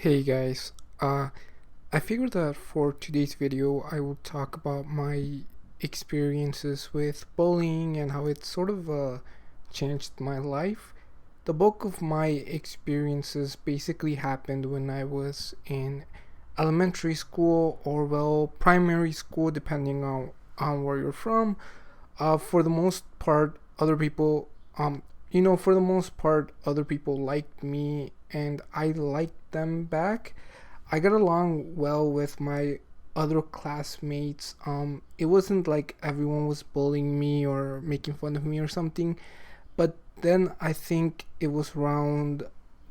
Hey guys, I figured that for today's video I will talk about my experiences with bullying and how it sort of changed my life. The bulk of my experiences basically happened when I was in elementary school or, well, primary school, depending on where you're from. For the most part, for the most part, other people liked me and I liked them back. I got along well with my other classmates. It wasn't like everyone was bullying me or making fun of me or something. But then I think it was around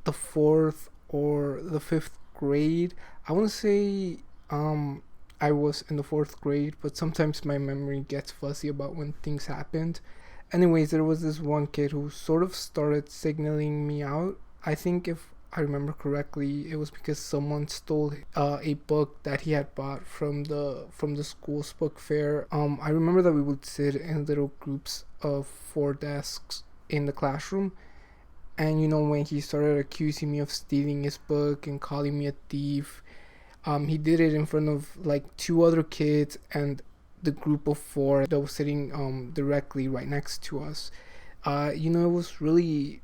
the fourth or the fifth grade. I want to say I was in the fourth grade, but sometimes my memory gets fuzzy about when things happened. Anyways, there was this one kid who sort of started signaling me out. I think if I remember correctly, it was because someone stole a book that he had bought from the school's book fair. I remember that we would sit in little groups of four desks in the classroom, and when he started accusing me of stealing his book and calling me a thief, he did it in front of like two other kids and the group of four that was sitting directly right next to us. It was really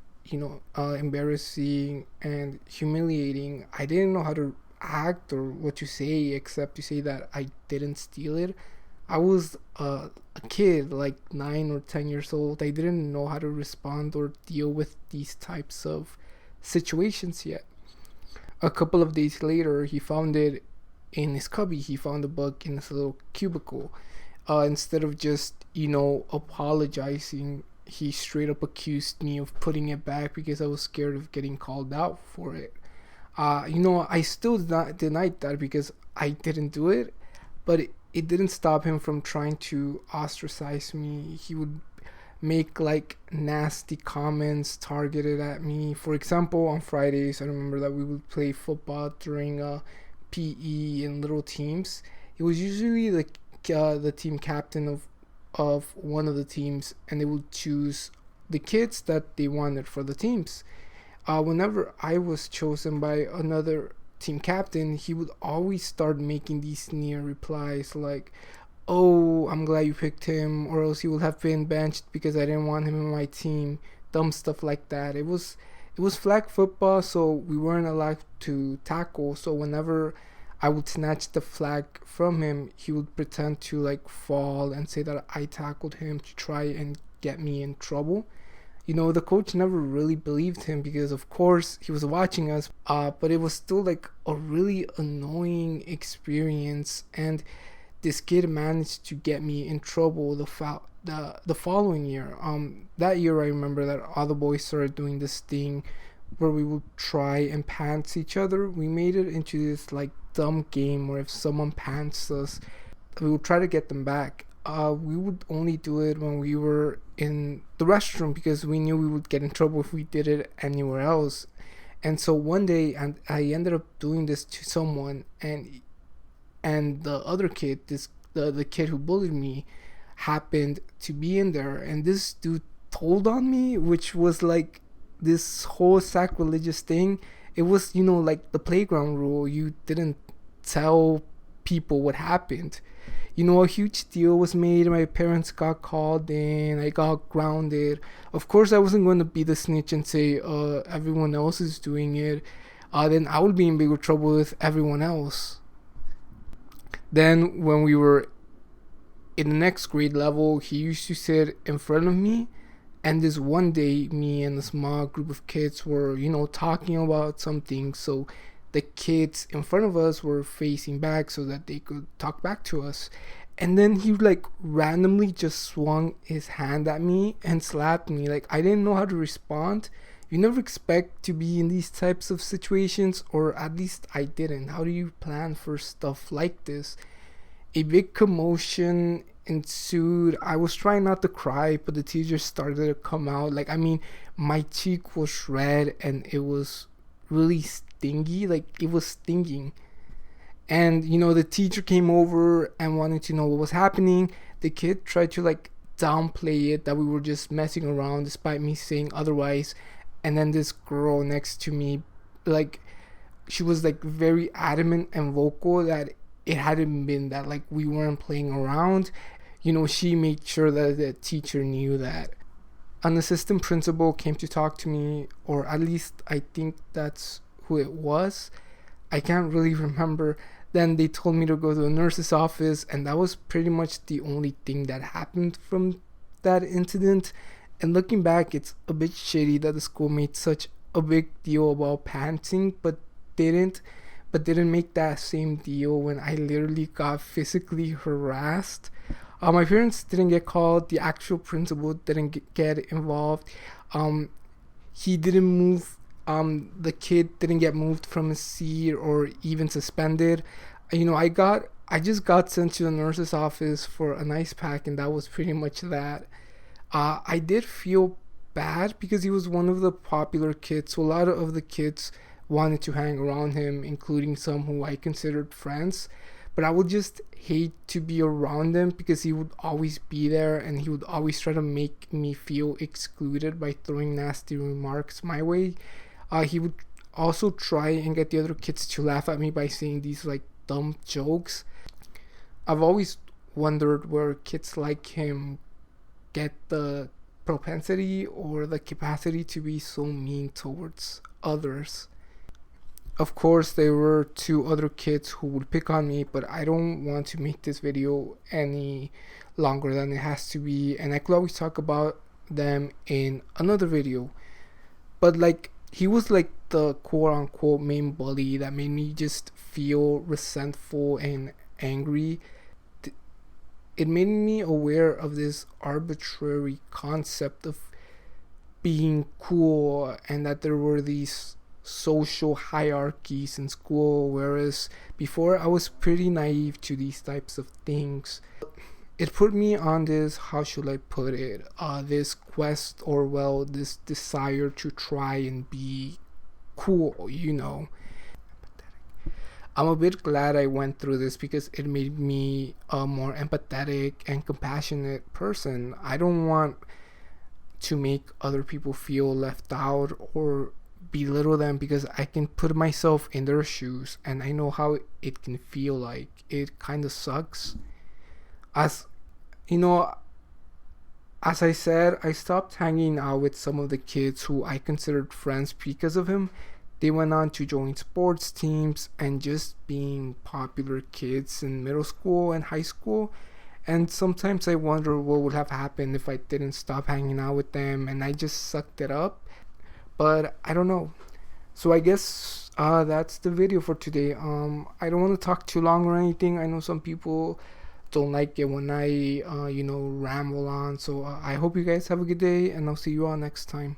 embarrassing and humiliating. I didn't know how to act or what to say except to say that I didn't steal it. I was a kid, like 9 or 10 years old. I didn't know how to respond or deal with these types of situations yet. A couple of days later, he found it in his cubby. He found the book in his little cubicle. Instead of just, apologizing, he straight up accused me of putting it back because I was scared of getting called out for it. I still denied that because I didn't do it, but it didn't stop him from trying to ostracize me. He would make like nasty comments targeted at me. For example, on Fridays, I remember that we would play football during PE in little teams. It was usually the team captain of one of the teams, and they would choose the kids that they wanted for the teams. Whenever I was chosen by another team captain, he would always start making these near replies like, "Oh, I'm glad you picked him, or else he would have been benched because I didn't want him in my team." Dumb stuff like that. It was flag football, so we weren't allowed to tackle. So whenever I would snatch the flag from him, he would pretend to like fall and say that I tackled him to try and get me in trouble. The coach never really believed him because, of course, he was watching us. But it was still like a really annoying experience, and this kid managed to get me in trouble the following year. That year I remember that all the boys started doing this thing where we would try and pants each other. We made it into this like dumb game where if someone pants us, we would try to get them back. We would only do it when we were in the restroom because we knew we would get in trouble if we did it anywhere else. And so one day, and I ended up doing this to someone, and the other kid, the kid who bullied me, happened to be in there, and this dude told on me, which was like this whole sacrilegious thing. It was like the playground rule. You didn't tell people what happened. A huge deal was made. My parents got called in. I got grounded. Of course, I wasn't going to be the snitch and say everyone else is doing it. Then I would be in bigger trouble with everyone else. Then when we were in the next grade level, he used to sit in front of me. And this one day, me and a small group of kids were, talking about something. So the kids in front of us were facing back so that they could talk back to us. And then he like randomly just swung his hand at me and slapped me. Like, I didn't know how to respond. You never expect to be in these types of situations, or at least I didn't. How do you plan for stuff like this? A big commotion ensued. I was trying not to cry, but the tears started to come out. Like, I mean, my cheek was red and it was really stingy. Like, it was stinging. And, the teacher came over and wanted to know what was happening. The kid tried to, like, downplay it, that we were just messing around despite me saying otherwise. And then this girl next to me, like, she was like very adamant and vocal that it hadn't been that, like, we weren't playing around. She made sure that the teacher knew that. An assistant principal came to talk to me, or at least I think that's who it was. I can't really remember. Then they told me to go to the nurse's office, and that was pretty much the only thing that happened from that incident. And looking back, it's a bit shitty that the school made such a big deal about panting, didn't didn't make that same deal when I literally got physically harassed. My parents didn't get called. The actual principal didn't get involved. He didn't move. The kid didn't get moved from his seat or even suspended. I just got sent to the nurse's office for an ice pack, and that was pretty much that. I did feel bad because he was one of the popular kids. So a lot of the kids wanted to hang around him, including some who I considered friends. But I would just hate to be around him because he would always be there and he would always try to make me feel excluded by throwing nasty remarks my way. He would also try and get the other kids to laugh at me by saying these like dumb jokes. I've always wondered where kids like him get the propensity or the capacity to be so mean towards others. Of course, there were two other kids who would pick on me, but I don't want to make this video any longer than it has to be, and I could always talk about them in another video. But like, he was like the quote unquote main bully that made me just feel resentful and angry. It made me aware of this arbitrary concept of being cool and that there were these social hierarchies in school, whereas before I was pretty naive to these types of things. It put me on this, how should I put it, this quest, or well, this desire to try and be cool. I'm a bit glad I went through this because it made me a more empathetic and compassionate person. I don't want to make other people feel left out or belittle them because I can put myself in their shoes and I know how it can feel like. It kind of sucks. As I said, I stopped hanging out with some of the kids who I considered friends because of him. They went on to join sports teams and just being popular kids in middle school and high school. And sometimes I wonder what would have happened if I didn't stop hanging out with them and I just sucked it up. But I don't know. So I guess that's the video for today. I don't want to talk too long or anything. I know some people don't like it when I ramble on. So I hope you guys have a good day and I'll see you all next time.